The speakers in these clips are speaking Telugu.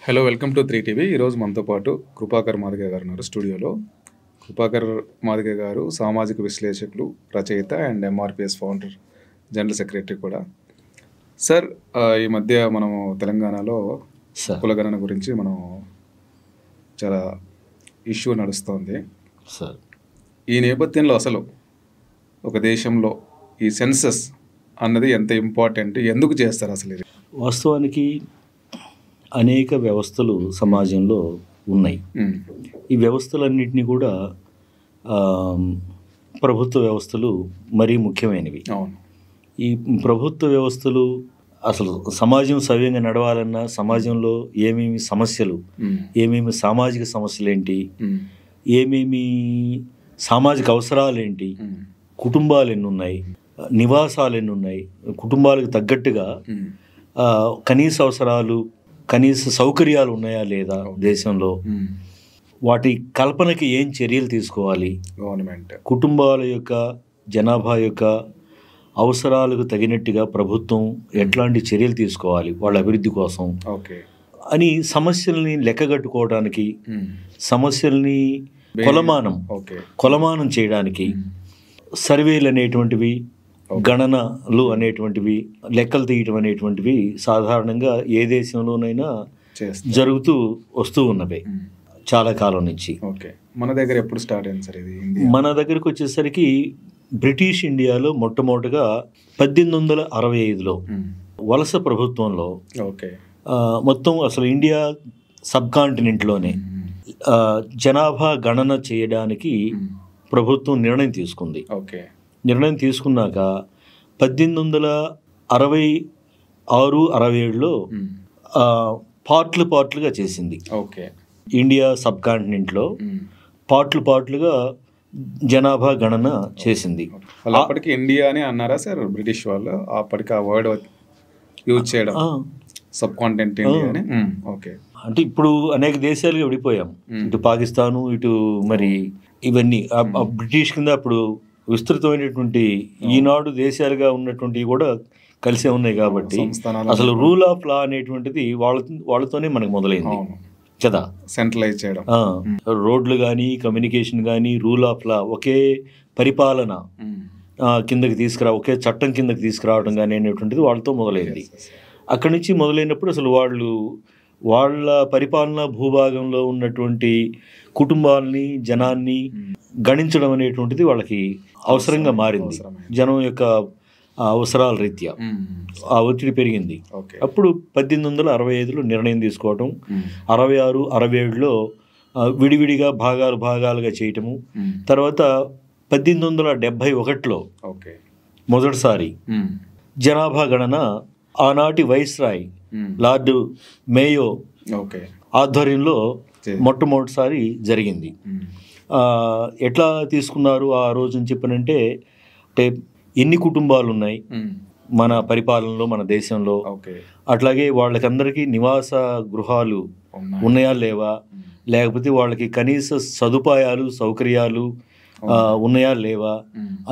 Hello, welcome to 3TV. ఈరోజు మనతో పాటు కృపాకర్ మాదిగ గారు ఉన్నారు స్టూడియోలో. కృపాకర్ మాదిగ గారు సామాజిక విశ్లేషకులు, రచయిత and MRPS founder, general secretary కూడా. సార్, ఈ మధ్య మనము తెలంగాణలో కులగణన గురించి మనం చాలా ఇష్యూ నడుస్తుంది సార్. ఈ నేపథ్యంలో అసలు ఒక దేశంలో ఈ సెన్సస్ అన్నది ఎంత ఇంపార్టెంట్, ఎందుకు చేస్తారు అసలు ఇది? వాస్తవానికి అనేక వ్యవస్థలు సమాజంలో ఉన్నాయి. ఈ వ్యవస్థలన్నింటినీ కూడా ప్రభుత్వ వ్యవస్థలు మరీ ముఖ్యమైనవి. అవును. ఈ ప్రభుత్వ వ్యవస్థలు అసలు సమాజం సవ్యంగా నడవాలన్నా సమాజంలో ఏమేమి సమస్యలు, ఏమేమి సామాజిక సమస్యలు ఏంటి, ఏమేమి సామాజిక అవసరాలు ఏంటి, కుటుంబాలు ఎన్ని ఉన్నాయి, నివాసాలు ఎన్ని ఉన్నాయి, కుటుంబాలకు తగ్గట్టుగా కనీస అవసరాలు, కనీస సౌకర్యాలు ఉన్నాయా లేదా దేశంలో, వాటి కల్పనకి ఏం చర్యలు తీసుకోవాలి, గవర్నమెంట్ కుటుంబాల యొక్క జనాభా యొక్క అవసరాలకు తగినట్టుగా ప్రభుత్వం ఎట్లాంటి చర్యలు తీసుకోవాలి వాళ్ళ అభివృద్ధి కోసం అని సమస్యల్ని లెక్కగట్టుకోవడానికి, సమస్యల్ని కొలమానం చేయడానికి సర్వేలు అనేటువంటివి, గణనలు అనేటువంటివి, లెక్కలు తీయటం అనేటువంటివి సాధారణంగా ఏ దేశంలోనైనా జరుగుతూ వస్తూ ఉన్నవే చాలా కాలం నుంచి. మన దగ్గర ఎప్పుడు స్టార్ట్ అయింది సార్ ఇది? మన దగ్గరకు వచ్చేసరికి బ్రిటిష్ ఇండియాలో మొట్టమొదటిగా 1865లో వలస ప్రభుత్వంలో మొత్తం అసలు ఇండియా సబ్ కాంటినెంట్లోనే జనాభా గణన చేయడానికి ప్రభుత్వం నిర్ణయం తీసుకుంది. నిర్ణయం తీసుకున్నాక 1866-67లో పార్ట్లుగా చేసింది. ఇండియా సబ్ కాంటినెంట్లో పార్ట్లుగా జనాభా గణన చేసింది. అప్పటికి ఇండియా అని అన్నారా సార్ బ్రిటిష్ వాళ్ళు? అప్పటికి ఆ వర్డ్ యూజ్ చేయడం సబ్ కాంటినెంట్ ఇండియా అని. అంటే ఇప్పుడు అనేక దేశాలుగా విడిపోయాం, ఇటు పాకిస్తాను, ఇటు మరి ఇవన్నీ బ్రిటిష్ కింద అప్పుడు విస్తృతమైనటువంటి ఈనాడు దేశాలుగా ఉన్నటువంటివి కూడా కలిసే ఉన్నాయి. కాబట్టి అసలు రూల్ ఆఫ్ లా అనేటువంటిది వాళ్ళతోనే మనకు మొదలైంది కదా. సెంట్రలైజ్ చేయడం, రోడ్లు కానీ, కమ్యూనికేషన్ కానీ, రూల్ ఆఫ్ లా, ఒకే పరిపాలన కిందకి ఒకే చట్టం కిందకి తీసుకురావడం కానీ అనేటువంటిది వాళ్ళతో మొదలైంది. అక్కడి నుంచి మొదలైనప్పుడు అసలు వాళ్ళ పరిపాలనా భూభాగంలో ఉన్నటువంటి కుటుంబాలని, జనాన్ని గణించడం అనేటువంటిది వాళ్ళకి అవసరంగా మారింది. జనం యొక్క అవసరాల రీత్యా ఆ ఒత్తిడి పెరిగింది. అప్పుడు 1865లో నిర్ణయం తీసుకోవటం, 66-67లో విడివిడిగా భాగాలుగా చేయటము, తర్వాత 1871లో మొదటిసారి జనాభా గణన ఆనాటి వైస్రాయ్ లార్డ్ మేయో ఆధ్వర్యంలో మొట్టమొదటిసారి జరిగింది. ఎట్లా తీసుకున్నారు ఆ రోజుని చెప్పనంటే, ఎన్ని కుటుంబాలు ఉన్నాయి మన పరిపాలనలో, మన దేశంలో, అట్లాగే వాళ్ళకందరికీ నివాస గృహాలు ఉన్నాయా లేవా, లేకపోతే వాళ్ళకి కనీస సదుపాయాలు, సౌకర్యాలు ఉన్నాయా లేవా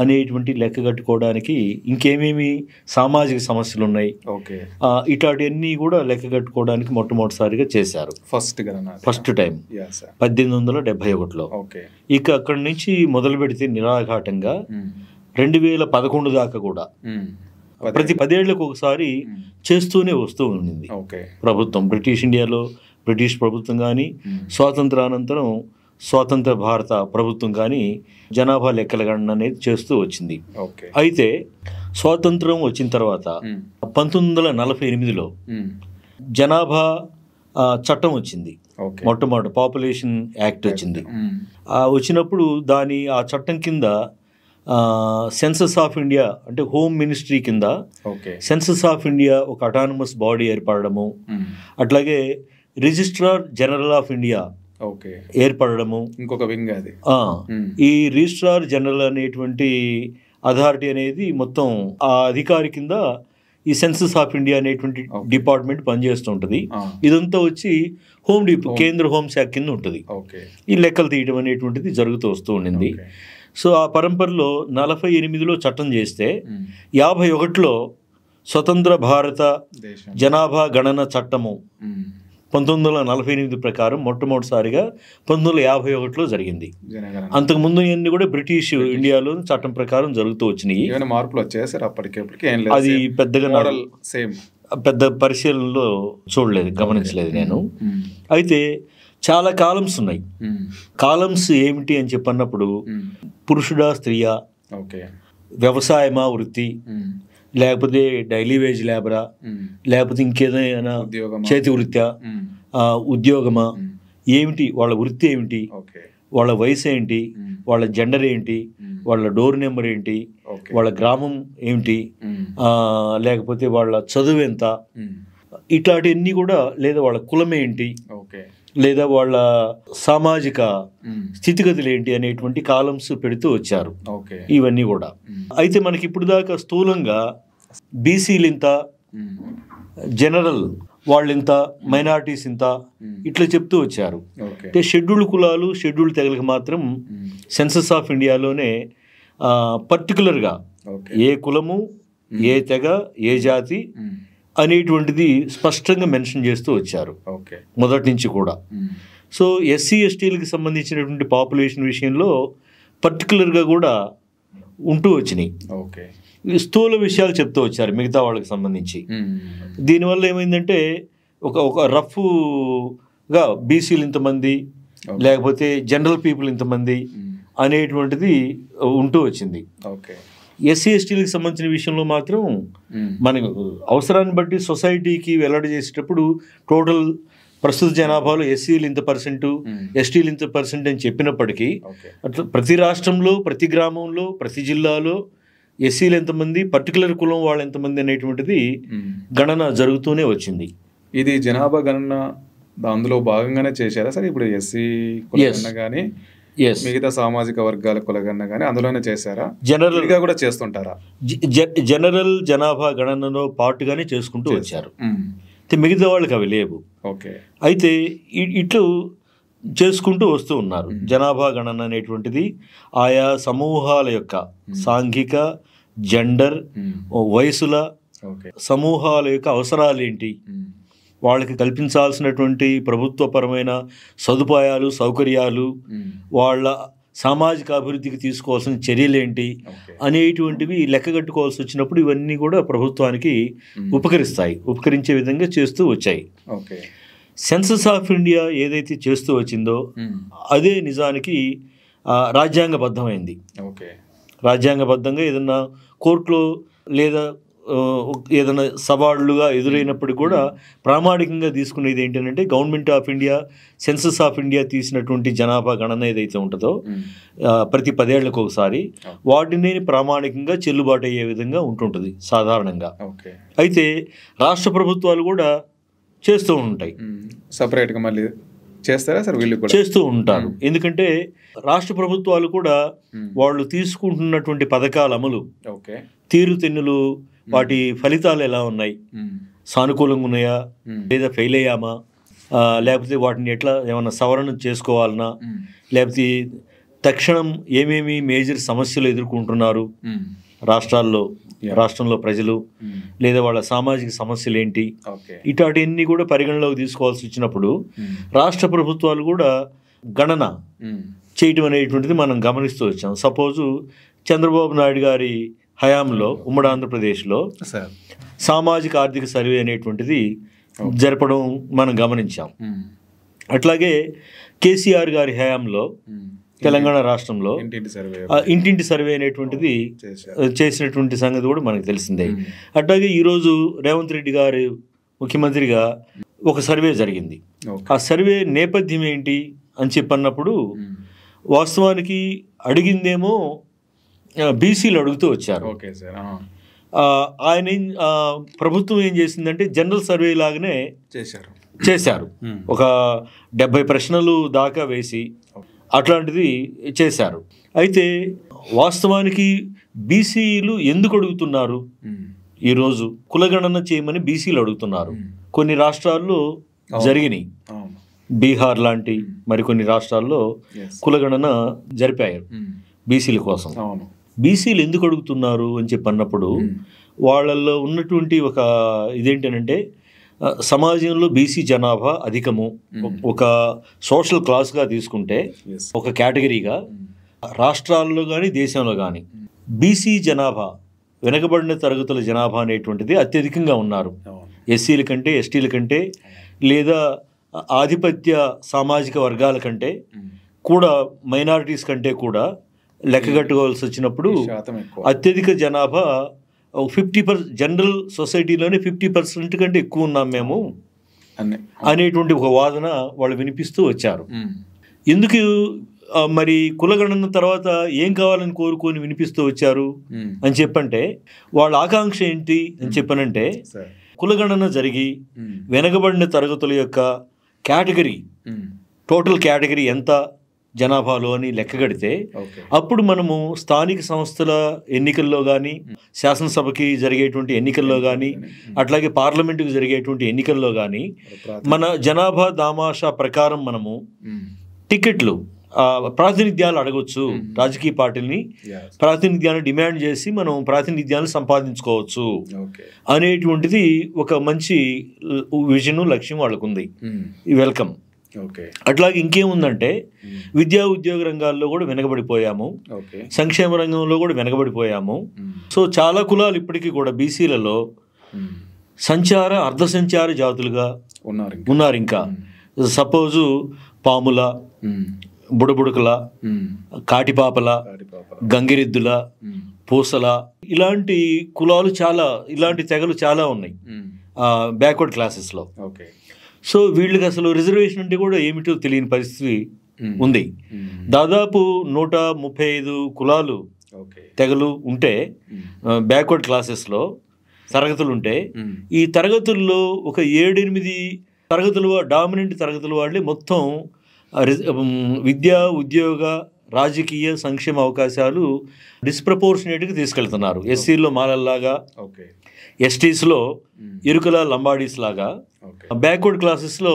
అనేటువంటి లెక్క కట్టుకోవడానికి ఇంకేమేమి సామాజిక సమస్యలు ఉన్నాయి, ఇట్లాంటివన్నీ కూడా లెక్క కట్టుకోవడానికి మొట్టమొదటిసారిగా చేశారు. ఫస్ట్ టైం 1871లో. ఇక అక్కడి నుంచి మొదలు పెడితే నిరాఘాటంగా 2011 దాకా కూడా ప్రతి 10 ఏళ్లకు ఒకసారి చేస్తూనే వస్తూ ఉండింది ప్రభుత్వం. బ్రిటిష్ ఇండియాలో బ్రిటిష్ ప్రభుత్వం కానీ, స్వాతంత్రానంతరం స్వాతంత్ర భారత ప్రభుత్వం కానీ జనాభా లెక్కల గణన అనేది చేస్తూ వచ్చింది. అయితే స్వాతంత్రం వచ్చిన తర్వాత 1948లో జనాభా చట్టం వచ్చింది. మొట్టమొదటి పాపులేషన్ యాక్ట్ వచ్చింది. వచ్చినప్పుడు ఆ చట్టం కింద సెన్సస్ ఆఫ్ ఇండియా, అంటే హోమ్ మినిస్ట్రీ కింద సెన్సస్ ఆఫ్ ఇండియా ఒక అటానమస్ బాడీ ఏర్పడము, అట్లాగే రిజిస్ట్రార్ జనరల్ ఆఫ్ ఇండియా ఏర్పడము, ఇంకొక వింగ్ అది. ఈ రిజిస్ట్రార్ జనరల్ అనేటువంటి అథారిటీ అనేది మొత్తం ఆ అధికారి కింద ఈ సెన్సస్ ఆఫ్ ఇండియా అనేటువంటి డిపార్ట్మెంట్ పనిచేస్తుంటది. ఇదంతా వచ్చి కేంద్ర హోంశాఖ కింద ఉంటుంది. ఈ లెక్కలు తీయడం అనేటువంటిది జరుగుతూ వస్తూ ఉండింది. సో ఆ పరంపరలో 48లో చట్టం చేస్తే 51లో స్వతంత్ర భారత జనాభా గణన చట్టము 1948 ప్రకారం మొట్టమొదటిసారిగా 1951లో జరిగింది. అంతకుముందు అన్ని కూడా బ్రిటిష్ ఇండియాలో చట్టం ప్రకారం జరుగుతూ వచ్చినాయి. మార్పులు వచ్చాయి సార్ అప్పటికప్పటికి? అది పెద్దగా సేమ్ పెద్ద పరిశీలనలో చూడలేదు, గమనించలేదు నేను. అయితే చాలా కాలమ్స్ ఉన్నాయి. కాలమ్స్ ఏమిటి అని చెప్పన్నప్పుడు పురుషుడా స్త్రీయా, వ్యవసాయమా వృత్తి, లేకపోతే డైలీ వేజ్ లేబరా, లేకపోతే ఇంకేదైనా చేతి వృత్యా, ఉద్యోగమా, ఏమిటి వాళ్ళ వృత్తి ఏమిటి, వాళ్ళ వయసు ఏంటి, వాళ్ళ జెండర్ ఏంటి, వాళ్ళ డోర్ నెంబర్ ఏంటి, వాళ్ళ గ్రామం ఏమిటి, లేకపోతే వాళ్ళ చదువు ఎంత, ఇట్లాంటివన్నీ కూడా, లేదా వాళ్ళ కులం ఏంటి, లేదా వాళ్ళ సామాజిక స్థితిగతులు ఏంటి అనేటువంటి కాలమ్స్ పెడుతూ వచ్చారు ఇవన్నీ కూడా. అయితే మనకి ఇప్పుడు దాకా స్థూలంగా బీసీలు ఇంత, జనరల్ వాళ్ళు ఇంత, మైనారిటీస్ ఇంత, ఇట్లా చెప్తూ వచ్చారు. అంటే షెడ్యూల్డ్ కులాలు, షెడ్యూల్డ్ తెగలకు మాత్రం సెన్సస్ ఆఫ్ ఇండియాలోనే పర్టికులర్గా ఏ కులము, ఏ తెగ, ఏ జాతి అనేటువంటిది స్పష్టంగా మెన్షన్ చేస్తూ వచ్చారు మొదటి నుంచి కూడా. సో ఎస్సీ ఎస్టీలకు సంబంధించినటువంటి పాపులేషన్ విషయంలో పర్టికులర్గా కూడా ఉంటూ వచ్చినాయి. స్థూల విషయాలు చెప్తూ వచ్చారు మిగతా వాళ్ళకి సంబంధించి. దీనివల్ల ఏమైందంటే ఒక రఫ్గా బీసీలు ఇంతమంది, లేకపోతే జనరల్ పీపుల్ ఇంతమంది అనేటువంటిది ఉంటూ వచ్చింది. ఎస్సీ ఎస్టీలకు సంబంధించిన విషయంలో మాత్రం మనకు అవసరాన్ని బట్టి సొసైటీకి వెల్లడి చేసేటప్పుడు టోటల్ ప్రస్తుత జనాభాలో ఎస్సీలు ఇంత %, ఎస్టీలు ఇంత % అని చెప్పినప్పటికీ అట్లా ప్రతి రాష్ట్రంలో, ప్రతి గ్రామంలో, ప్రతి జిల్లాలో ఎస్సీలు ఎంతమంది, పర్టికులర్ కులం వాళ్ళు ఎంతమంది అనేటువంటిది గణన జరుగుతూనే వచ్చింది. ఇది జనాభా గణన అందులో భాగంగానే చేశారా సార్? ఇప్పుడు ఎస్సీ కులగణన కానీ మిగతా సామాజిక వర్గాల కులగణన కానీ అందులోనే చేశారా? జనరల్గా కూడా చేస్తుంటారా? జనరల్ జనాభా గణనలో పాటుగానే చేసుకుంటూ వచ్చారు. మిగతా వాళ్ళకి అవి లేవు. అయితే ఇట్లు చేసుకుంటూ వస్తూ ఉన్నారు. జనాభా గణన అనేటువంటిది ఆయా సమూహాల యొక్క సాంఘిక, జెండర్, వయసుల సమూహాల యొక్క అవసరాలు ఏంటి, వాళ్ళకి కల్పించాల్సినటువంటి ప్రభుత్వపరమైన సదుపాయాలు, సౌకర్యాలు, వాళ్ళ సామాజిక అభివృద్ధికి తీసుకోవాల్సిన చర్యలేంటి అనేటువంటివి లెక్కగట్టుకోవాల్సి వచ్చినప్పుడు ఇవన్నీ కూడా ప్రభుత్వానికి ఉపకరించే విధంగా చేస్తూ వచ్చాయి. సెన్సస్ ఆఫ్ ఇండియా ఏదైతే చేస్తూ వచ్చిందో అదే నిజానికి రాజ్యాంగబద్ధమైంది. రాజ్యాంగబద్ధంగా ఏదన్నా కోర్టులో లేదా ఏదైనా సవాళ్ళుగా ఎదురైనప్పుడు కూడా ప్రామాణికంగా తీసుకునేది ఏంటంటే government of India, census of India తీసినటువంటి జనాభా గణన ఏదైతే ఉంటుందో ప్రతి 10 ఏళ్లకు ఒకసారి వాటిని ప్రామాణికంగా చెల్లుబాటు అయ్యే విధంగా ఉంటుంటుంది సాధారణంగా. అయితే రాష్ట్ర ప్రభుత్వాలు కూడా చేస్తూ ఉంటాయి. సపరేట్గా మళ్ళీ చేస్తారా సార్? వీళ్ళు కూడా చేస్తూ ఉంటారు. ఎందుకంటే రాష్ట్ర ప్రభుత్వాలు కూడా వాళ్ళు తీసుకుంటున్నటువంటి పథకాల అమలు, తీరుతెన్నులు, వాటి ఫలితాలు ఎలా ఉన్నాయి, సానుకూలంగా ఉన్నాయా లేదా ఫెయిల్ అయ్యామా, లేకపోతే వాటిని ఎట్లా ఏమన్నా సవరణ చేసుకోవాలన్నా, లేకపోతే తక్షణం ఏమేమి మేజర్ సమస్యలు ఎదుర్కొంటున్నారు రాష్ట్రంలో ప్రజలు, లేదా వాళ్ళ సామాజిక సమస్యలు ఏంటి, ఇటాటివన్నీ కూడా పరిగణలోకి తీసుకోవాల్సి వచ్చినప్పుడు రాష్ట్ర ప్రభుత్వాలు కూడా గణన చేయటం అనేటువంటిది మనం గమనిస్తూ వచ్చాం. సపోజు చంద్రబాబు నాయుడు గారి హయాంలో ఉమ్మడి ఆంధ్రప్రదేశ్లో సామాజిక ఆర్థిక సర్వే అనేటువంటిది జరపడం మనం గమనించాం. అట్లాగే కేసీఆర్ గారి హయాంలో తెలంగాణ రాష్ట్రంలో ఇంటింటి సర్వే అనేటువంటిది చేసినటువంటి సంగతి కూడా మనకు తెలిసిందే. అట్లాగే ఈరోజు రేవంత్ రెడ్డి గారు ముఖ్యమంత్రిగా ఒక సర్వే జరిగింది. ఆ సర్వే నేపథ్యం ఏంటి అని చెప్పన్నప్పుడు వాస్తవానికి అడిగిందేమో బీసీలు అడుగుతూ వచ్చారు. ఆయన ప్రభుత్వం ఏం చేసిందంటే జనరల్ సర్వే లాగానే చేశారు. ఒక 70 ప్రశ్నలు దాకా వేసి అట్లాంటిది చేశారు. అయితే వాస్తవానికి బీసీలు ఎందుకు అడుగుతున్నారు? ఈరోజు కులగణన చేయమని బీసీలు అడుగుతున్నారు. కొన్ని రాష్ట్రాల్లో జరిగినాయి, బీహార్ లాంటి మరికొన్ని రాష్ట్రాల్లో కులగణన జరిపారు బీసీల కోసం. బీసీలు ఎందుకు అడుగుతున్నారు అని చెప్పన్నప్పుడు వాళ్ళల్లో ఉన్నటువంటి ఒక ఇదేంటనంటే సమాజంలో బీసీ జనాభా అధికము. ఒక సోషల్ క్లాస్గా తీసుకుంటే ఒక కేటగిరీగా రాష్ట్రాల్లో కానీ దేశంలో కానీ బీసీ జనాభా, వెనకబడిన తరగతుల జనాభా అనేటువంటిది అత్యధికంగా ఉన్నారు. ఎస్సీల కంటే, ఎస్టీల కంటే, లేదా ఆధిపత్య సామాజిక వర్గాల కంటే కూడా, మైనారిటీస్ కంటే కూడా లెక్కగట్టుకోవాల్సి వచ్చినప్పుడు అత్యధిక జనాభా 50% జనరల్ సొసైటీలోనే 50% కంటే ఎక్కువ ఉన్నాం మేము అనేటువంటి ఒక వాదన వాళ్ళు వినిపిస్తూ వచ్చారు. ఎందుకు మరి కులగణన తర్వాత ఏం కావాలని కోరుకొని వినిపిస్తూ వచ్చారు అని చెప్పంటే, వాళ్ళ ఆకాంక్ష ఏంటి అని చెప్పనంటే, కులగణన జరిగి వెనకబడిన తరగతుల యొక్క కేటగిరీ, టోటల్ కేటగిరీ ఎంత జనాభాలో అని లెక్కగడితే అప్పుడు మనము స్థానిక సంస్థల ఎన్నికల్లో కానీ, శాసనసభకి జరిగేటువంటి ఎన్నికల్లో కానీ, అట్లాగే పార్లమెంటుకి జరిగేటువంటి ఎన్నికల్లో కానీ మన జనాభా దామాషా ప్రకారం మనము టికెట్లు, ప్రాతినిధ్యాలు అడగొచ్చు. రాజకీయ పార్టీలని ప్రాతినిధ్యాన్ని డిమాండ్ చేసి మనం ప్రాతినిధ్యాన్ని సంపాదించుకోవచ్చు అనేటువంటిది ఒక మంచి విజన్, లక్ష్యం వాళ్ళకు ఉంది. వెల్కమ్. అట్లాగే ఇంకేముందంటే, విద్యా ఉద్యోగ రంగాల్లో కూడా వెనకబడిపోయాము, సంక్షేమ రంగంలో కూడా వెనకబడిపోయాము. సో చాలా కులాలు ఇప్పటికీ కూడా బీసీలలో సంచార, అర్ధ సంచార జాతులుగా ఉన్నారు. ఇంకా సపోజు పాముల, బుడబుడకల, కాటిపాపల, గంగిరెద్దుల, పూసల, ఇలాంటి కులాలు చాలా, ఇలాంటి తెగలు చాలా ఉన్నాయి బ్యాక్వర్డ్ క్లాసెస్లో. సో వీళ్ళకి అసలు రిజర్వేషన్ అంటే కూడా ఏమిటో తెలియని పరిస్థితి ఉంది. దాదాపు 135 కులాలు, తెగలు ఉంటే బ్యాక్వర్డ్ క్లాసెస్లో తరగతులు ఉంటే, ఈ తరగతుల్లో ఒక 7-8 తరగతులు, డామినెంట్ తరగతుల వాళ్ళే మొత్తం విద్యా, ఉద్యోగ, రాజకీయ, సంక్షేమ అవకాశాలు డిస్ప్రపోర్షనేట్గా తీసుకెళ్తున్నారు. ఎస్సీల్లో మాలల్లాగా, ఎస్టీస్లో ఇరుకల, లంబాడీస్ లాగా, బ్యాక్వర్డ్ క్లాసెస్లో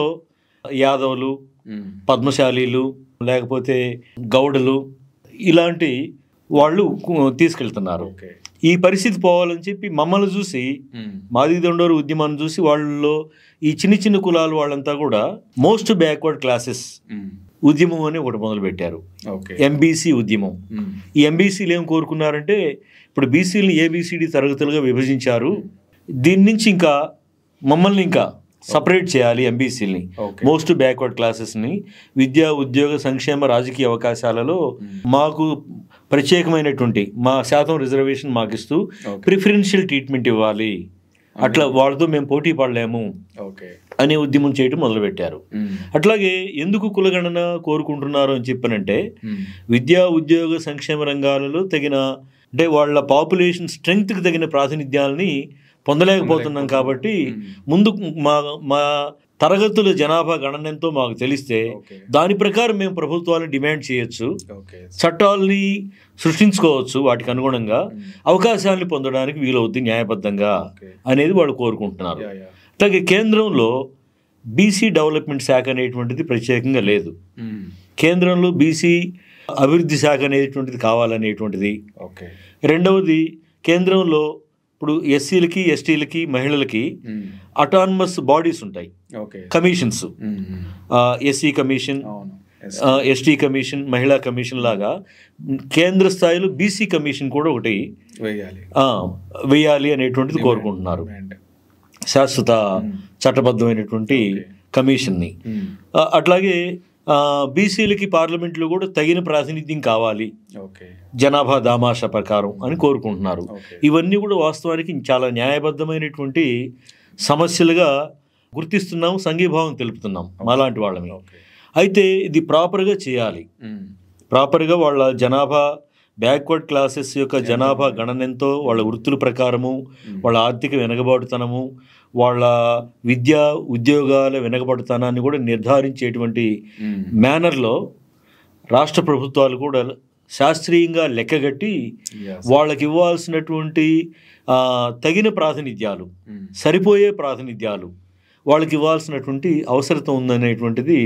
యాదవులు, పద్మశాలీలు, లేకపోతే గౌడలు, ఇలాంటి వాళ్ళు తీసుకెళ్తున్నారు. ఈ పరిస్థితి పోవాలని చెప్పి మమ్మల్ని చూసి, మాదిగ దండోరు ఉద్యమాన్ని చూసి వాళ్ళలో ఈ చిన్న చిన్న కులాలు వాళ్ళంతా కూడా మోస్ట్ బ్యాక్వర్డ్ క్లాసెస్ ఉద్యమం అని ఒకటి మొదలుపెట్టారు, ఎంబీసీ ఉద్యమం. ఈ ఎంబీసీలు ఏం కోరుకున్నారంటే, ఇప్పుడు బీసీలని ఏబిసిడి తరగతులుగా విభజించారు, దీని నుంచి ఇంకా మమ్మల్ని ఇంకా సపరేట్ చేయాలి, ఎంబీసీలని, మోస్ట్ బ్యాక్వర్డ్ క్లాసెస్ని విద్యా, ఉద్యోగ, సంక్షేమ, రాజకీయ అవకాశాలలో మాకు ప్రత్యేకమైనటువంటి మా శాతం రిజర్వేషన్ మాకు ఇస్తూ ప్రిఫరెన్షియల్ ట్రీట్మెంట్ ఇవ్వాలి, అట్లా వాళ్ళతో మేము పోటీ పడలేము అనే ఉద్యమం చేయడం మొదలుపెట్టారు. అట్లాగే ఎందుకు కులగణన కోరుకుంటున్నారు అని చెప్పనంటే, విద్యా, ఉద్యోగ, సంక్షేమ రంగాలలో తగిన, అంటే వాళ్ళ పాపులేషన్ స్ట్రెంగ్త్కి తగిన ప్రాతినిధ్యాలని పొందలేకపోతున్నాం కాబట్టి ముందు మా తరగతుల జనాభా గణన ఎంతో మాకు తెలిస్తే దాని ప్రకారం మేము ప్రభుత్వాలను డిమాండ్ చేయొచ్చు, చట్టాలని సృష్టించుకోవచ్చు, వాటికి అనుగుణంగా అవకాశాలను పొందడానికి వీలవుద్ది న్యాయబద్ధంగా అనేది వాళ్ళు కోరుకుంటున్నారు. అలాగే కేంద్రంలో బీసీ డెవలప్మెంట్ శాఖ అనేటువంటిది ప్రత్యేకంగా లేదు. కేంద్రంలో బీసీ అభివృద్ధి శాఖ అనేటువంటిది కావాలనేటువంటిది. రెండవది, కేంద్రంలో ఇప్పుడు ఎస్సీలకి, ఎస్టీలకి, మహిళలకి అటానమస్ బాడీస్ ఉంటాయి, commissions, SC commission, ST commission, మహిళా కమిషన్ లాగా కేంద్ర స్థాయిలో బీసీ కమిషన్ కూడా ఒకటి వేయాలి అనేటువంటిది కోరుకుంటున్నారు. శాశ్వత చట్టబద్ధమైనటువంటి కమిషన్ని. అట్లాగే బీసీలకి పార్లమెంట్లో కూడా తగిన ప్రాతినిధ్యం కావాలి జనాభా దామాషా ప్రకారం అని కోరుకుంటున్నారు. ఇవన్నీ కూడా వాస్తవానికి చాలా న్యాయబద్ధమైనటువంటి సమస్యలుగా గుర్తిస్తున్నాము, సంఘీభావం తెలుపుతున్నాం మాలాంటి వాళ్ళని. అయితే ఇది ప్రాపర్గా చేయాలి, ప్రాపర్గా వాళ్ళ జనాభా, బ్యాక్వర్డ్ క్లాసెస్ యొక్క జనాభా గణనెంతో, వాళ్ళ వృత్తుల ప్రకారము, వాళ్ళ ఆర్థిక వెనకబాటుతనము, వాళ్ళ విద్యా, ఉద్యోగాల వెనకబడుతనాన్ని కూడా నిర్ధారించేటువంటి మేనర్లో రాష్ట్ర ప్రభుత్వాలు కూడా శాస్త్రీయంగా లెక్కగట్టి వాళ్ళకి ఇవ్వాల్సినటువంటి తగిన ప్రాతినిధ్యాలు, సరిపోయే ప్రాతినిధ్యాలు వాళ్ళకి ఇవ్వాల్సినటువంటి అవసరం ఉందనేటువంటిది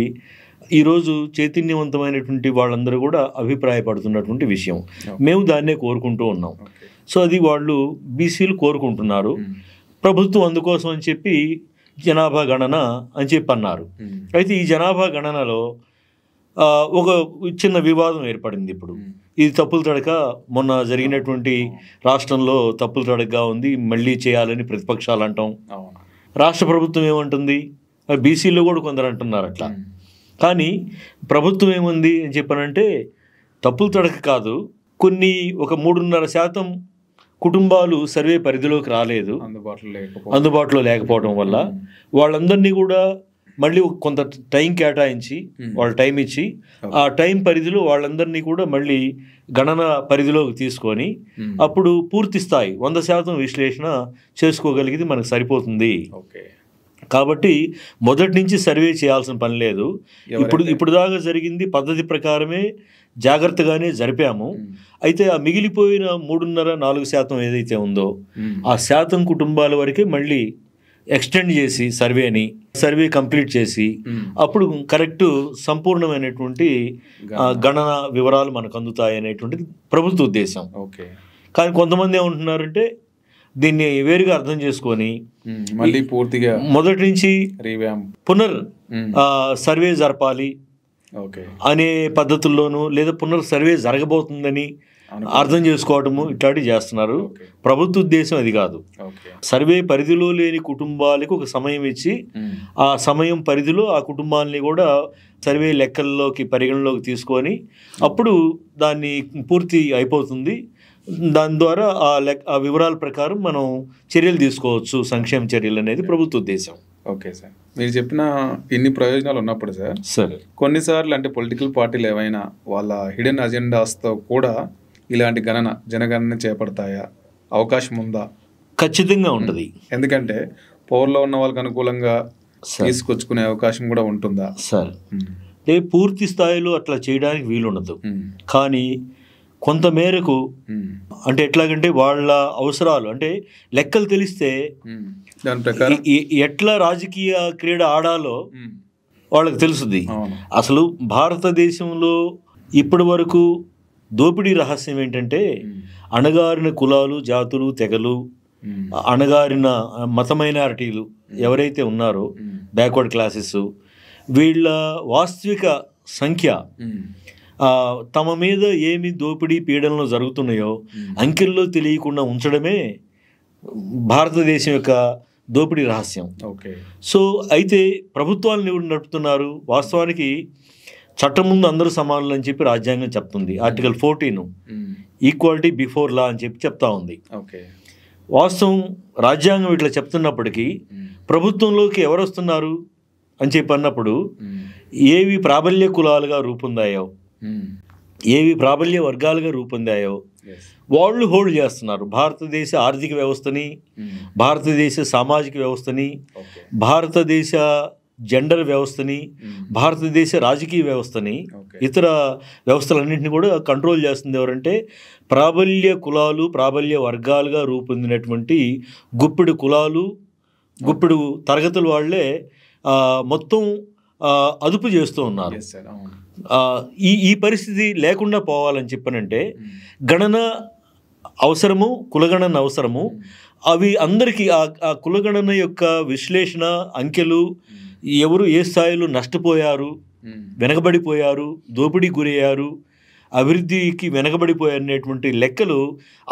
ఈరోజు చైతన్యవంతమైనటువంటి వాళ్ళందరూ కూడా అభిప్రాయపడుతున్నటువంటి విషయం. మేము దాన్నే కోరుకుంటూ ఉన్నాం. సో అది వాళ్ళు బీసీలు కోరుకుంటున్నారు. ప్రభుత్వం అందుకోసం అని చెప్పి జనాభా గణన అని చెప్పి అన్నారు. అయితే ఈ జనాభా గణనలో ఒక చిన్న వివాదం ఏర్పడింది. ఇప్పుడు ఇది తప్పుల తడక, మొన్న జరిగినటువంటి రాష్ట్రంలో తప్పుల తడకగా ఉంది, మళ్ళీ చేయాలని ప్రతిపక్షాలు అంటాం. రాష్ట్ర ప్రభుత్వం ఏమంటుంది, బీసీలో కూడా కొందరు అంటున్నారు అట్లా. కానీ ప్రభుత్వం ఏముంది అని చెప్పానంటే, తప్పుల తడక కాదు, కొన్ని ఒక 3.5% కుటుంబాలు సర్వే పరిధిలోకి రాలేదు, అందుబాటులో లేకపోవడం వల్ల వాళ్ళందరినీ కూడా మళ్ళీ కొంత టైం కేటాయించి, వాళ్ళ టైం ఇచ్చి, ఆ టైం పరిధిలో వాళ్ళందరినీ కూడా మళ్ళీ గణన పరిధిలోకి తీసుకొని అప్పుడు పూర్తి స్థాయి 100% విశ్లేషణ చేసుకోగలిగితే మనకు సరిపోతుంది. కాబట్టి మొదటి నుంచి సర్వే చేయాల్సిన పని లేదు. ఇప్పుడు దాకా జరిగింది పద్ధతి ప్రకారమే జాగ్రత్తగానే జరిపాము. అయితే ఆ మిగిలిపోయిన 3.5-4% ఏదైతే ఉందో ఆ శాతం కుటుంబాల వరకే మళ్ళీ ఎక్స్టెండ్ చేసి సర్వే కంప్లీట్ చేసి అప్పుడు కరెక్ట్ సంపూర్ణమైనటువంటి గణన వివరాలు మనకు అందుతాయి అనేటువంటిది ప్రభుత్వ ఉద్దేశం. కానీ కొంతమంది ఏమంటున్నారంటే, దీన్ని వేరుగా అర్థం చేసుకొని మళ్ళీ పూర్తిగా మొదటి నుంచి పునర్ సర్వే జరపాలి అనే పద్ధతుల్లోనూ, లేదా పునర్ సర్వే జరగబోతుందని అర్థం చేసుకోవటము, ఇట్లాంటివి చేస్తున్నారు. ప్రభుత్వ ఉద్దేశం అది కాదు. సర్వే పరిధిలో లేని కుటుంబాలకు ఒక సమయం ఇచ్చి ఆ సమయం పరిధిలో ఆ కుటుంబాలని కూడా సర్వే లెక్కల్లోకి పరిగణలోకి తీసుకొని అప్పుడు దాన్ని పూర్తి అయిపోతుంది. దాని ద్వారా ఆ వివరాల ప్రకారం మనం చర్యలు తీసుకోవచ్చు, సంక్షేమ చర్యలు అనేది ప్రభుత్వ ఉద్దేశం. ఓకే సార్, మీరు చెప్పిన ఇన్ని ప్రయోజనాలు ఉన్నప్పుడు సార్ కొన్నిసార్లు అంటే పొలిటికల్ పార్టీలు ఏవైనా వాళ్ళ హిడెన్ అజెండాస్తో కూడా ఇలాంటి జనగణన చేపడతాయా? అవకాశం ఉందా? ఖచ్చితంగా ఉంటుంది. ఎందుకంటే పవర్లో ఉన్న వాళ్ళకి అనుకూలంగా తీసుకొచ్చుకునే అవకాశం కూడా ఉంటుందా సార్? అంటే పూర్తి స్థాయిలో అట్లా చేయడానికి వీలుండదు. కానీ కొంత మేరకు, అంటే ఎట్లాగంటే వాళ్ళ అవసరాలు, అంటే లెక్కలు తెలిస్తే దాని ప్రకారం ఎట్లా రాజకీయ క్రీడ ఆడాలో వాళ్ళకి తెలుస్తుంది. అసలు భారతదేశంలో ఇప్పటి వరకు దోపిడీ రహస్యం ఏంటంటే, అణగారిన కులాలు, జాతులు, తెగలు, అణగారిన మత మైనారిటీలు ఎవరైతే ఉన్నారో, బ్యాక్వర్డ్ క్లాసెస్, వీళ్ళ వాస్తవిక సంఖ్య తమ మీద ఏమి దోపిడీ పీడనలు జరుగుతున్నాయో అంకెల్లో తెలియకుండా ఉంచడమే భారతదేశం యొక్క దోపిడీ రహస్యం. సో అయితే ప్రభుత్వాలను ఎవరు నడుపుతున్నారు? వాస్తవానికి చట్టం ముందు అందరూ సమానులు అని చెప్పి రాజ్యాంగం చెప్తుంది. ఆర్టికల్ 14 ఈక్వాలిటీ బిఫోర్ లా అని చెప్పి చెప్తా ఉంది. వాస్తవం రాజ్యాంగం ఇట్లా చెప్తున్నప్పటికీ ప్రభుత్వంలోకి ఎవరు వస్తున్నారు అని చెప్పి అన్నప్పుడు ఏవి ప్రాబల్య కులాలుగా రూపొందాయో, ఏవి ప్రాబల్య వర్గాలుగా రూపొందాయో వాళ్ళు హోల్డ్ చేస్తున్నారు. భారతదేశ ఆర్థిక వ్యవస్థని, భారతదేశ సామాజిక వ్యవస్థని, భారతదేశ జెండర్ వ్యవస్థని, భారతదేశ రాజకీయ వ్యవస్థని, ఇతర వ్యవస్థలన్నింటినీ కూడా కంట్రోల్ చేస్తుంది ఎవరంటే ప్రాబల్య కులాలు, ప్రాబల్య వర్గాలుగా రూపొందినటువంటి గుప్పిడి కులాలు, గుప్పిడి తరగతుల వాళ్ళే మొత్తం అదుపు చేస్తూ ఉన్నారు. ఈ పరిస్థితి లేకుండా పోవాలని చెప్పనంటే గణన అవసరము, కులగణన అవసరము. అవి అందరికీ ఆ కులగణన యొక్క విశ్లేషణ, అంకెలు, ఎవరు ఏ స్థాయిలో నష్టపోయారు, వెనకబడిపోయారు, దోపిడీ గురయ్యారు, అభివృద్ధికి వెనకబడిపోయారు అనేటువంటి లెక్కలు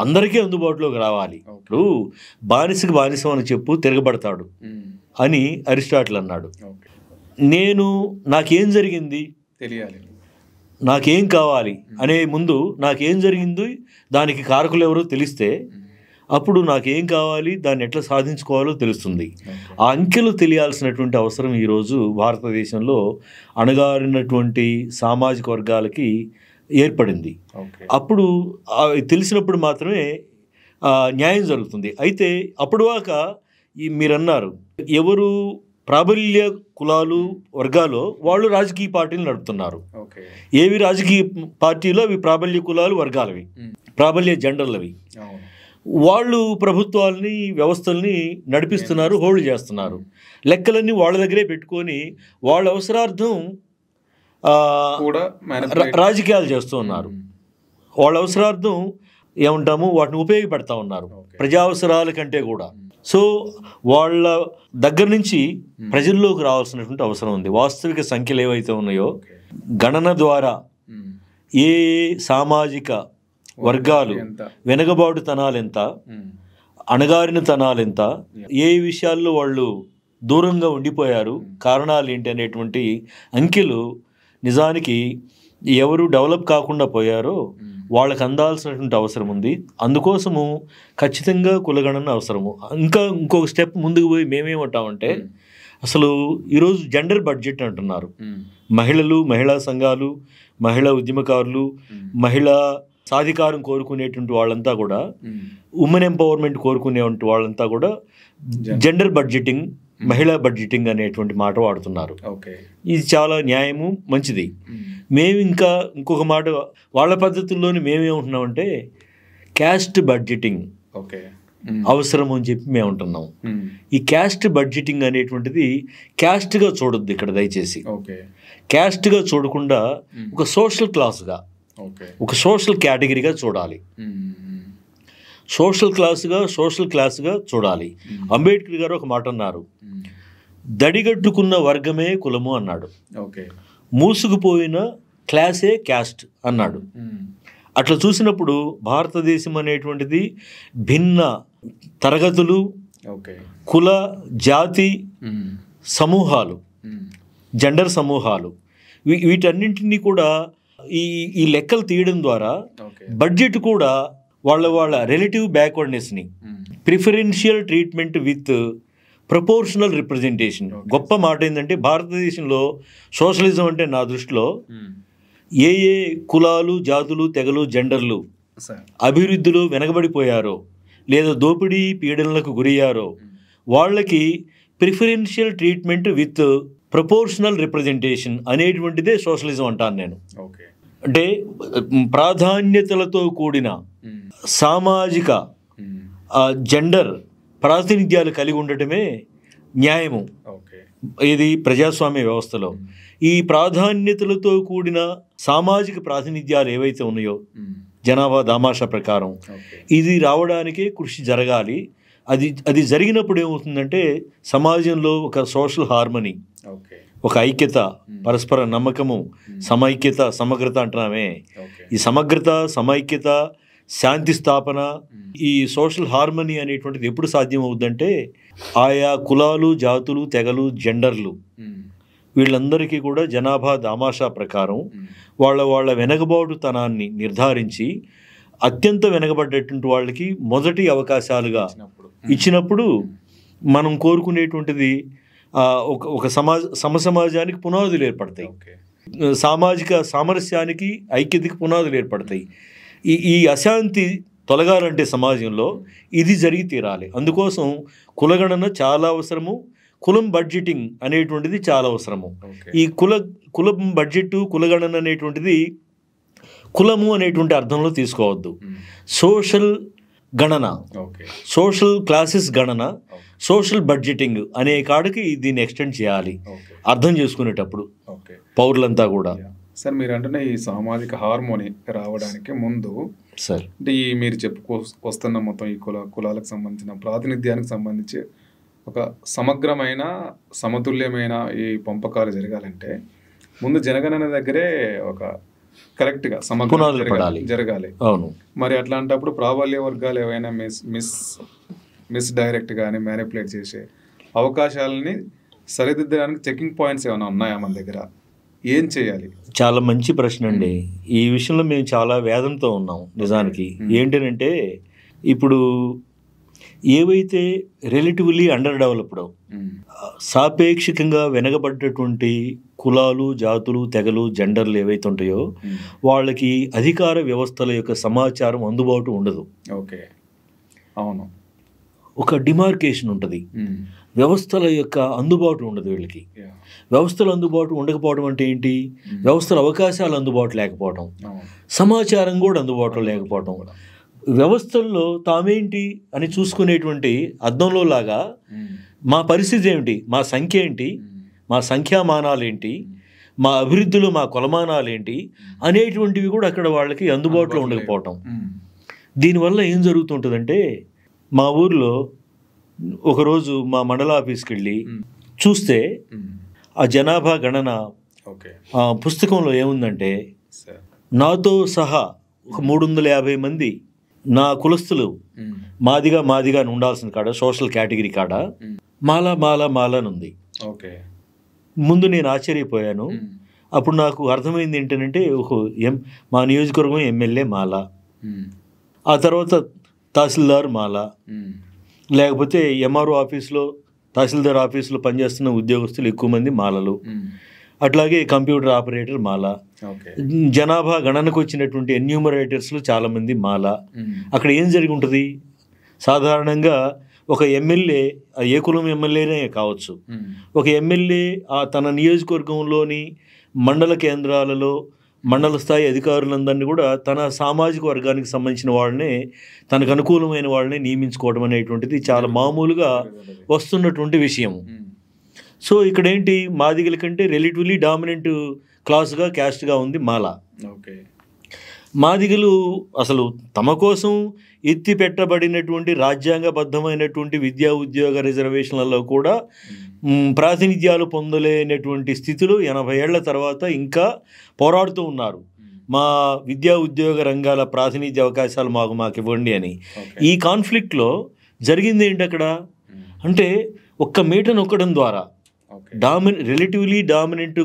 అందరికీ అందుబాటులోకి రావాలి. ఇప్పుడు బానిసకి బానిసం అని చెప్పు తిరగబడతాడు అని అరిస్టాటిల్ అన్నాడు. నాకేం జరిగింది తెలియాలి, నాకేం కావాలి అనే ముందు నాకేం జరిగింది, దానికి కారకులు ఎవరో తెలిస్తే అప్పుడు నాకేం కావాలి, దాన్ని ఎట్లా సాధించుకోవాలో తెలుస్తుంది. ఆ అంకెలు తెలియాల్సినటువంటి అవసరం ఈరోజు భారతదేశంలో అణగారినటువంటి సామాజిక వర్గాలకి ఏర్పడింది. అప్పుడు తెలిసినప్పుడు మాత్రమే న్యాయం జరుగుతుంది. అయితే అప్పుడు దాకా మీరన్నారు ఎవరు ప్రాబల్య కులాలు, వర్గాలు వాళ్ళు రాజకీయ పార్టీలు నడుపుతున్నారు. ఏవి రాజకీయ పార్టీలు? అవి ప్రాబల్య కులాలు, వర్గాలవి, ప్రాబల్య జెండర్లవి. వాళ్ళు ప్రభుత్వాలని, వ్యవస్థల్ని నడిపిస్తున్నారు, హోల్డ్ చేస్తున్నారు. లెక్కలన్నీ వాళ్ళ దగ్గరే పెట్టుకొని వాళ్ళ అవసరార్థం రాజకీయాలు చేస్తూ ఉన్నారు. వాళ్ళ అవసరార్థం ఏమంటాము వాటిని ఉపయోగపెడతా ఉన్నారు, ప్రజా అవసరాల కంటే కూడా. సో వాళ్ళ దగ్గర నుంచి ప్రజల్లోకి రావాల్సినటువంటి అవసరం ఉంది. వాస్తవిక సంఖ్యలు ఏవైతే ఉన్నాయో గణన ద్వారా ఏ సామాజిక వర్గాలు, వెనకబాటుతనాలు ఎంత, అణగారిన తనాలు ఎంత, ఏ విషయాల్లో వాళ్ళు దూరంగా ఉండిపోయారు, కారణాలు ఏంటి అనేటువంటి అంకెలు నిజానికి ఎవరు డెవలప్ కాకుండా పోయారో వాళ్ళకి అందాల్సినటువంటి అవసరం ఉంది. అందుకోసము ఖచ్చితంగా కులగణన అవసరము. ఇంకొక స్టెప్ ముందుకు పోయి మేమేమంటామంటే, అసలు ఈరోజు జెండర్ బడ్జెట్ అంటున్నారు. మహిళలు, మహిళా సంఘాలు, మహిళా ఉద్యమకారులు, మహిళా సాధికారం కోరుకునేటువంటి వాళ్ళంతా కూడా, ఉమెన్ ఎంపవర్మెంట్ కోరుకునేటువంటి వాళ్ళంతా కూడా జెండర్ బడ్జెటింగ్, మహిళా బడ్జెటింగ్ అనేటువంటి మాట వాడుతున్నారు. ఇది చాలా న్యాయము, మంచిది. మేము ఇంకొక మాట వాళ్ళ పద్ధతుల్లోనే మేమేమంటున్నామంటే క్యాస్ట్ బడ్జెటింగ్ అవసరం అని చెప్పి మేము ఉంటున్నాం. ఈ క్యాస్ట్ బడ్జెటింగ్ అనేటువంటిది క్యాస్ట్గా చూడొద్దు ఇక్కడ దయచేసి. క్యాస్ట్గా చూడకుండా ఒక సోషల్ క్లాస్గా, ఒక సోషల్ కేటగిరీగా చూడాలి. సోషల్ క్లాస్గా చూడాలి. అంబేద్కర్ గారు ఒక మాట అన్నారు, దడిగట్టుకున్న వర్గమే కులము అన్నాడు, మూసుకుపోయిన క్లాసే క్యాస్ట్ అన్నాడు. అట్లా చూసినప్పుడు భారతదేశం అనేటువంటిది భిన్న తరగతులు, కుల, జాతి సమూహాలు, జెండర్ సమూహాలు, వీటన్నింటినీ కూడా ఈ లెక్కలు తీయడం ద్వారా బడ్జెట్ కూడా వాళ్ళ రిలేటివ్ బ్యాక్వర్డ్నెస్ని, preferential treatment with proportional representation. గొప్ప మాట ఏంటంటే, భారతదేశంలో సోషలిజం అంటే నా దృష్టిలో ఏ కులాలు, జాతులు, తెగలు, జెండర్లు అభివృద్ధిలో వెనకబడిపోయారో లేదా దోపిడీ పీడనలకు గురయ్యారో వాళ్ళకి preferential treatment with proportional representation అనేటువంటిదే సోషలిజం అంటాను నేను. అంటే ప్రాధాన్యతలతో కూడిన సామాజిక జెండర్ ప్రాతినిధ్యాలు కలిగి ఉండటమే న్యాయము. ఇది ప్రజాస్వామ్య వ్యవస్థలో ఈ ప్రాధాన్యతలతో కూడిన సామాజిక ప్రాతినిధ్యాలు ఏవైతే ఉన్నాయో జనాభా దామాషా ప్రకారం ఇది రావడానికే కృషి జరగాలి. అది జరిగినప్పుడు ఏమవుతుందంటే సమాజంలో ఒక సోషల్ హార్మనీ, ఒక ఐక్యత, పరస్పర నమ్మకము, సమైక్యత, సమగ్రత అంటున్నామే. ఈ సమగ్రత, సమైక్యత, శాంతి స్థాపన, ఈ సోషల్ హార్మనీ అనేటువంటిది ఎప్పుడు సాధ్యం అవుతుందంటే ఆయా కులాలు, జాతులు, తెగలు, జెండర్లు వీళ్ళందరికీ కూడా జనాభా దామాషా ప్రకారం వాళ్ళ వెనకబాటుతనాన్ని నిర్ధారించి అత్యంత వెనకబడ్డటువంటి వాళ్ళకి మొదటి అవకాశాలుగా ఇచ్చినప్పుడు మనం కోరుకునేటువంటిది ఒక సమసమాజానికి పునాదులు ఏర్పడతాయి, సామాజిక సామరస్యానికి, ఐక్యతకి పునాదులు ఏర్పడతాయి. ఈ అశాంతి తొలగాలంటే సమాజంలో ఇది జరిగి తీరాలి. అందుకోసం కులగణన చాలా అవసరము, కులం బడ్జెటింగ్ అనేటువంటిది చాలా అవసరము. ఈ కులం బడ్జెట్, కులగణన అనేటువంటిది కులము అనేటువంటి అర్థంలో తీసుకోవద్దు. సోషల్ గణన, సోషల్ క్లాసెస్ గణన, సోషల్ బడ్జెటింగ్ అనే కాడికి దీన్ని ఎక్స్టెండ్ చేయాలి అర్థం చేసుకునేటప్పుడు పౌరులంతా కూడా. సార్, మీరు అంటున్న ఈ సామాజిక హార్మోని రావడానికి ముందు సార్, అంటే ఈ మీరు వస్తున్న మొత్తం ఈ కులాలకు సంబంధించిన ప్రాతినిధ్యానికి సంబంధించి ఒక సమగ్రమైన, సమతుల్యమైన ఈ పంపకాలు జరగాలంటే ముందు జనగణన దగ్గరే ఒక కరెక్ట్గా జరగాలి. అవును. మరి అట్లాంటప్పుడు ప్రాబల్య వర్గాలు ఏవైనా మిస్ డైరెక్ట్ కానీ మ్యానిపులేట్ చేసే అవకాశాలని సరిదిద్దడానికి చెకింగ్ పాయింట్స్ ఏమైనా ఉన్నాయా మన దగ్గర? ఏం చేయాలి? చాలా మంచి ప్రశ్న అండి. ఈ విషయంలో మేము చాలా వేదంతో ఉన్నాం నిజానికి. ఏంటంటే ఇప్పుడు ఏవైతే రిలేటివ్లీ అండర్ డెవలప్డ్, సాపేక్షికంగా వెనకబడ్డటువంటి కులాలు, జాతులు, తెగలు, జెండర్లు ఏవైతే ఉంటాయో వాళ్ళకి అధికార వ్యవస్థల యొక్క సమాచారం అందుబాటు ఉండదు. ఓకే, అవును. ఒక డిమార్కేషన్ ఉంటుంది, వ్యవస్థల యొక్క అందుబాటు ఉండదు వీళ్ళకి. వ్యవస్థలు అందుబాటు ఉండకపోవడం అంటే ఏంటి? వ్యవస్థల అవకాశాలు అందుబాటు లేకపోవడం, సమాచారం కూడా అందుబాటులో లేకపోవడం. వ్యవస్థల్లో తామేంటి అని చూసుకునేటువంటి అద్దంలో లాగా మా పరిస్థితి ఏమిటి, మా సంఖ్య ఏంటి, మా సంఖ్యామానాలు ఏంటి, మా అభివృద్ధిలో మా కొలమానాలు ఏంటి అనేటువంటివి కూడా అక్కడ వాళ్ళకి అందుబాటులో ఉండకపోవటం. దీనివల్ల ఏం జరుగుతుంటుందంటే, మా ఊర్లో ఒకరోజు మా మండల ఆఫీస్కి వెళ్ళి చూస్తే ఆ జనాభా గణన పుస్తకంలో ఏముందంటే నాతో సహా ఒక 350 మంది నా కులస్తులు మాదిగా ఉండాల్సిన కాడ సోషల్ కేటగిరీ కాడ మాల అని ఉంది. ముందు నేను ఆశ్చర్యపోయాను. అప్పుడు నాకు అర్థమైంది ఏంటంటే మా నియోజకవర్గం ఎమ్మెల్యే మాల, ఆ తర్వాత తహసీల్దార్ మాల, లేకపోతే ఎంఆర్ఓ ఆఫీస్లో తహసీల్దార్ ఆఫీసులో పనిచేస్తున్న ఉద్యోగస్తులు ఎక్కువ మంది మాలలు, అట్లాగే కంప్యూటర్ ఆపరేటర్ మాల, జనాభా గణనకు వచ్చినటువంటి ఎన్యూమరేటర్స్లో చాలామంది మాల. అక్కడ ఏం జరిగి ఉంటుంది? సాధారణంగా ఒక ఎమ్మెల్యే, ఏ కులం ఎమ్మెల్యేనే కావచ్చు, ఒక ఎమ్మెల్యే తన నియోజకవర్గంలోని మండల కేంద్రాలలో మండల స్థాయి అధికారులందరినీ కూడా తన సామాజిక వర్గానికి సంబంధించిన వాళ్ళనే, తనకు అనుకూలమైన వాళ్ళని నియమించుకోవడం అనేటువంటిది చాలా మామూలుగా వస్తున్నటువంటి విషయం. సో ఇక్కడ ఏంటి, మాదిగల కంటే రిలేటివ్లీ డామినెంట్ క్లాస్గా క్యాస్ట్గా ఉంది మాల. మాదిగలు అసలు తమ కోసం ఎత్తి పెట్టబడినటువంటి రాజ్యాంగబద్ధమైనటువంటి విద్యా ఉద్యోగ రిజర్వేషన్లలో కూడా ప్రాతినిధ్యాలు పొందలేనటువంటి స్థితిలో 80 ఏళ్ల తర్వాత ఇంకా పోరాడుతూ ఉన్నారు. మా విద్యా ఉద్యోగ రంగాల ప్రాతినిధ్య అవకాశాలు మాకు ఇవ్వండి అని. ఈ కాన్ఫ్లిక్ట్లో జరిగింది ఏంటి అక్కడ అంటే, ఒక్క మీట నొక్కడం ద్వారా రిలేటివ్లీ డామినెంట్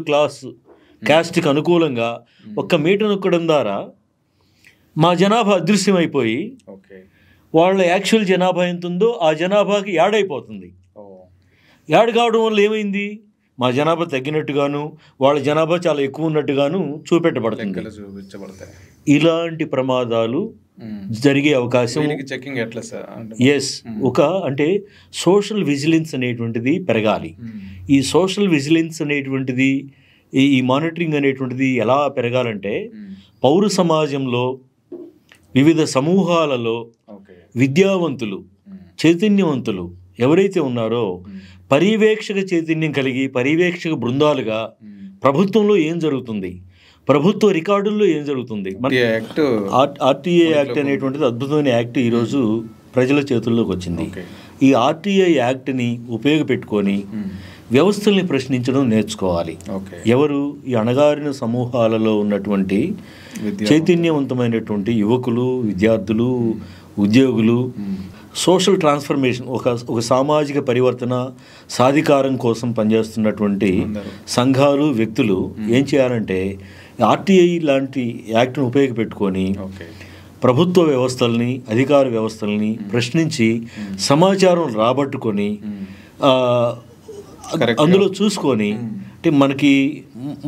క్యాస్ట్కి అనుకూలంగా ఒక్క మీట నొక్కడం ద్వారా మా జనాభా అదృశ్యమైపోయి వాళ్ళ యాక్చువల్ జనాభా ఎంత ఉందో ఆ జనాభాకి యాడ్ అయిపోతుంది. యాడ్ కావడం వల్ల ఏమైంది, మా జనాభా తగ్గినట్టుగాను వాళ్ళ జనాభా చాలా ఎక్కువ ఉన్నట్టుగాను చూపెట్టబడుతుంది. ఇలాంటి ప్రమాదాలు జరిగే అవకాశం. ఎస్, అంటే సోషల్ విజిలెన్స్ అనేటువంటిది పెరగాలి. ఈ సోషల్ విజిలెన్స్ అనేటువంటిది, ఈ మానిటరింగ్ అనేటువంటిది ఎలా పెరగాలంటే, పౌర సమాజంలో వివిధ సమూహాలలో విద్యావంతులు, చైతన్యవంతులు ఎవరైతే ఉన్నారో పర్యవేక్షక చైతన్యం కలిగి పర్యవేక్షక బృందాలుగా ప్రభుత్వంలో ఏం జరుగుతుంది, ప్రభుత్వ రికార్డుల్లో ఏం జరుగుతుంది. ఆర్టీఐ యాక్ట్ అనేటువంటిది అద్భుతమైన యాక్ట్ ఈరోజు ప్రజల చేతుల్లోకి వచ్చింది. ఈ ఆర్టీఐ యాక్ట్ని ఉపయోగపెట్టుకొని వ్యవస్థల్ని ప్రశ్నించడం నేర్చుకోవాలి. ఎవరు? ఈ అణగారిన సమూహాలలో ఉన్నటువంటి చైతన్యవంతమైనటువంటి యువకులు, విద్యార్థులు, ఉద్యోగులు. సోషల్ ట్రాన్స్ఫర్మేషన్, ఒక సామాజిక పరివర్తన, సాధికారం కోసం పనిచేస్తున్నటువంటి సంఘాలు, వ్యక్తులు ఏం చేయాలంటే ఆర్టీఐ లాంటి యాక్ట్ను ఉపయోగపెట్టుకొని ప్రభుత్వ వ్యవస్థల్ని, అధికార వ్యవస్థల్ని ప్రశ్నించి సమాచారం రాబట్టుకొని అందులో చూసుకొని, అంటే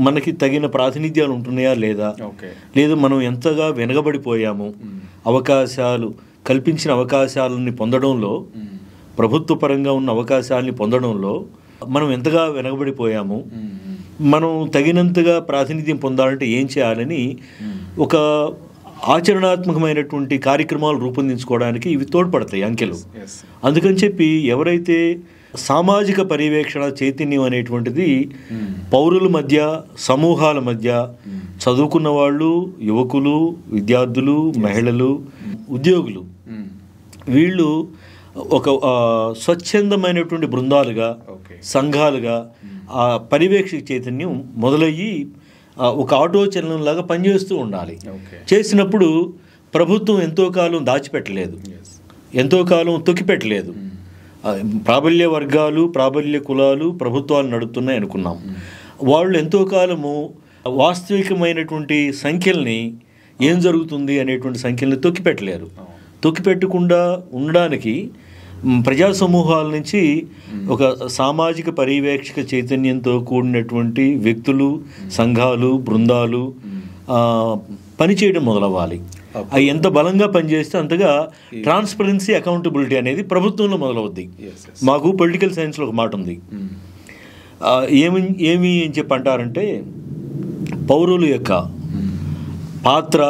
మనకి తగిన ప్రాతినిధ్యాలు ఉంటున్నాయా లేదా, లేదా మనం ఎంతగా వెనకబడిపోయాము, కల్పించిన అవకాశాలని పొందడంలో, ప్రభుత్వ పరంగా ఉన్న అవకాశాలని పొందడంలో మనం ఎంతగా వెనకబడిపోయాము, మనం తగినంతగా ప్రాతినిధ్యం పొందాలంటే ఏం చేయాలని ఒక ఆచరణాత్మకమైనటువంటి కార్యక్రమాలు రూపొందించుకోవడానికి ఇవి తోడ్పడతాయి అంకెలు. అందుకని చెప్పి ఎవరైతే సామాజిక పర్యవేక్షణ చైతన్యం అనేటువంటిది పౌరుల మధ్య, సమూహాల మధ్య, చదువుకున్న వాళ్ళు, యువకులు, విద్యార్థులు, మహిళలు, ఉద్యోగులు, వీళ్ళు ఒక స్వచ్ఛందమైనటువంటి బృందాలుగా, సంఘాలుగా ఆ పర్యవేక్షక చైతన్యం మొదలయ్యి ఒక ఆటో చలనంలాగా పనిచేస్తూ ఉండాలి. చేసినప్పుడు ప్రభుత్వం ఎంతో కాలం దాచిపెట్టలేదు, ఎంతో కాలం తొక్కిపెట్టలేదు. ప్రాబల్య వర్గాలు, ప్రాబల్య కులాలు ప్రభుత్వాలు నడుపుతున్నాయి అనుకున్నాం. వాళ్ళు ఎంతో కాలము వాస్తవికమైనటువంటి సంఖ్యల్ని, ఏం జరుగుతుంది అనేటువంటి సంఖ్యల్ని తొక్కిపెట్టలేరు. తొక్కిపెట్టకుండా ఉండడానికి ప్రజా సమూహాల నుంచి ఒక సామాజిక పర్యవేక్షక చైతన్యంతో కూడినటువంటి వ్యక్తులు, సంఘాలు, బృందాలు పనిచేయడం మొదలవ్వాలి. అవి ఎంత బలంగా పనిచేస్తే అంతగా ట్రాన్స్పరెన్సీ, అకౌంటబిలిటీ అనేది ప్రభుత్వంలో మొదలవుద్ది. మాకు పొలిటికల్ సైన్స్లో ఒక మాట ఉంది. ఏమి అని చెప్పి అంటారంటే, పౌరుల యొక్క పాత్ర,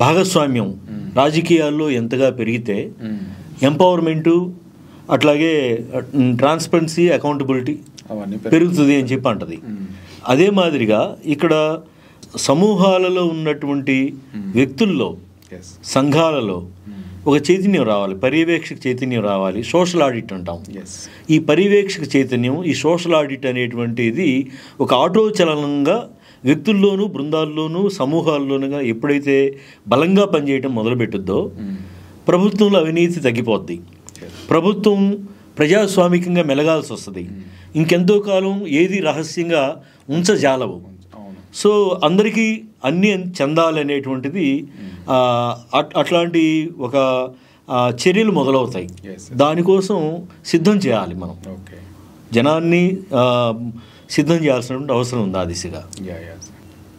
భాగస్వామ్యం రాజకీయాల్లో ఎంతగా పెరిగితే ఎంపవర్మెంటు, అట్లాగే ట్రాన్స్పరెన్సీ, అకౌంటబిలిటీ పెరుగుతుంది అని చెప్పి అంటది. అదే మాదిరిగా ఇక్కడ సమూహాలలో ఉన్నటువంటి వ్యక్తుల్లో, సంఘాలలో ఒక చైతన్యం రావాలి, పర్యవేక్షక చైతన్యం రావాలి, సోషల్ ఆడిట్ అంటాం. ఈ పర్యవేక్షక చైతన్యం, ఈ సోషల్ ఆడిట్ అనేటువంటిది ఒక ఆటో చలనంగా వ్యక్తుల్లోనూ, బృందాల్లోనూ, సమూహాల్లోనుగా ఎప్పుడైతే బలంగా పనిచేయటం మొదలుపెట్టుద్దో ప్రభుత్వంలో అవినీతి తగ్గిపోద్ది, ప్రభుత్వం ప్రజాస్వామికంగా మెలగాల్సి వస్తుంది. ఇంకెంతో కాలం ఏది రహస్యంగా ఉంచజాలవు. సో అందరికీ అన్నీ చెందాలనేటువంటిది అట్లాంటి ఒక చర్యలు మొదలవుతాయి. దానికోసం సిద్ధం చేయాలి, మనం జనాన్ని సిద్ధం చేయాల్సినటువంటి అవసరం ఉంది ఆ దిశగా.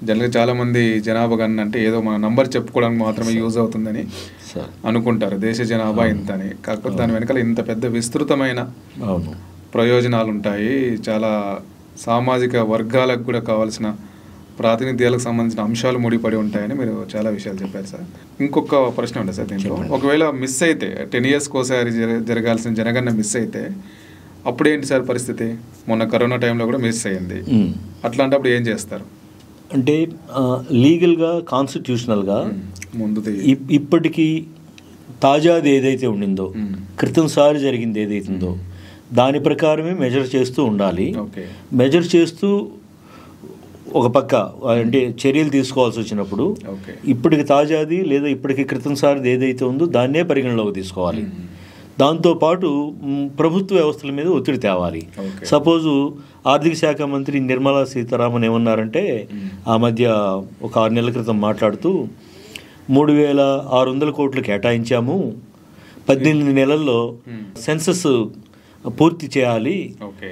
జనరల్గా చాలామంది జనాభా గణన అంటే ఏదో మన నంబర్ చెప్పుకోవడానికి మాత్రమే యూజ్ అవుతుందని అనుకుంటారు, దేశ జనాభా ఇంత అని. కాకపోతే దాని వెనకాల ఇంత పెద్ద విస్తృతమైన ప్రయోజనాలు ఉంటాయి, చాలా సామాజిక వర్గాలకు కూడా కావాల్సిన ప్రాతినిధ్యాలకు సంబంధించిన అంశాలు ముడిపడి ఉంటాయని మీరు చాలా విషయాలు చెప్పారు సార్. ఇంకొక ప్రశ్న ఉంది సార్ దీంట్లో, ఒకవేళ మిస్ అయితే 10 yearsకి ఒకసారి జరగాల్సిన జనగణన మిస్ అయితే అప్పుడేంటి సార్ పరిస్థితి? మొన్న కరోనా టైంలో కూడా మిస్ అయ్యింది, అట్లాంటప్పుడు ఏం చేస్తారు? అంటే లీగల్గా, కాన్స్టిట్యూషనల్గా ముందు ఇప్పటికీ తాజాది ఏదైతే ఉండిందో, క్రితంసారి జరిగింది ఏదైతుందో దాని ప్రకారమే మెజర్ చేస్తూ ఉండాలి. మెజర్ చేస్తూ ఒక పక్క అంటే చర్యలు తీసుకోవాల్సి వచ్చినప్పుడు ఇప్పటికి తాజాది లేదా ఇప్పటికి క్రితంసారిది ఏదైతే ఉందో దాన్నే పరిగణలోకి తీసుకోవాలి. దాంతోపాటు ప్రభుత్వ వ్యవస్థల మీద ఒత్తిడి తేవాలి. సపోజు ఆర్థిక శాఖ మంత్రి నిర్మలా సీతారామన్ ఏమన్నారంటే ఆ మధ్య ఒక 6 నెలల క్రితం మాట్లాడుతూ 3,600 కోట్లు కేటాయించాము, 18 నెలల్లో సెన్సస్ పూర్తి చేయాలి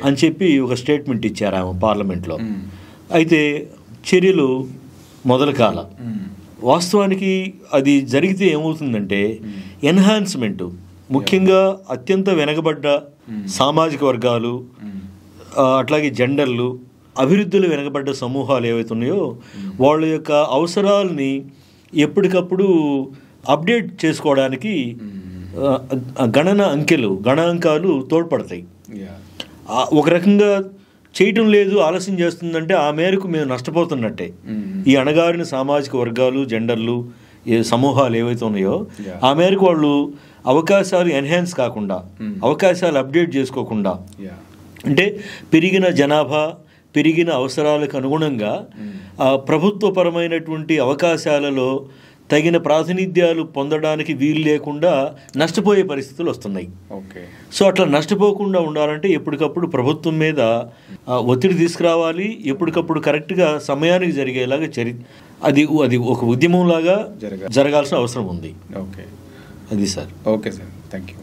అని చెప్పి ఒక స్టేట్మెంట్ ఇచ్చారు ఆమె పార్లమెంట్లో. అయితే చర్యలు మొదలు కాల. వాస్తవానికి అది జరిగితే ఏమవుతుందంటే ఎన్హాన్స్మెంటు, ముఖ్యంగా అత్యంత వెనకబడ్డ సామాజిక వర్గాలు, అట్లాగే జెండర్లు, అభివృద్ధిలో వెనకబడ్డ సమూహాలు ఏవైతే ఉన్నాయో వాళ్ళ యొక్క అవసరాలని ఎప్పటికప్పుడు అప్డేట్ చేసుకోవడానికి గణాంకాలు తోడ్పడతాయి. ఒక రకంగా చేయటం లేదు, ఆలస్యం చేస్తుందంటే ఆ మేరకు మేము నష్టపోతున్నట్టే. ఈ అణగారిన సామాజిక వర్గాలు, జెండర్లు, సమూహాలు ఏవైతే ఉన్నాయో ఆ మేరకు వాళ్ళు అవకాశాలు ఎన్హాన్స్ కాకుండా, అవకాశాలు అప్డేట్ చేసుకోకుండా, అంటే పెరిగిన జనాభా, పెరిగిన అవసరాలకు అనుగుణంగా ప్రభుత్వపరమైనటువంటి అవకాశాలలో తగిన ప్రాతినిధ్యాలు పొందడానికి వీలు లేకుండా నష్టపోయే పరిస్థితులు వస్తున్నాయి. సో అట్లా నష్టపోకుండా ఉండాలంటే ఎప్పటికప్పుడు ప్రభుత్వం మీద ఒత్తిడి తీసుకురావాలి, ఎప్పటికప్పుడు కరెక్ట్గా సమయానికి జరిగేలాగా అది ఒక ఉద్యమంలాగా జరగాల్సిన అవసరం ఉంది. అది sir. Okay sir, thank you.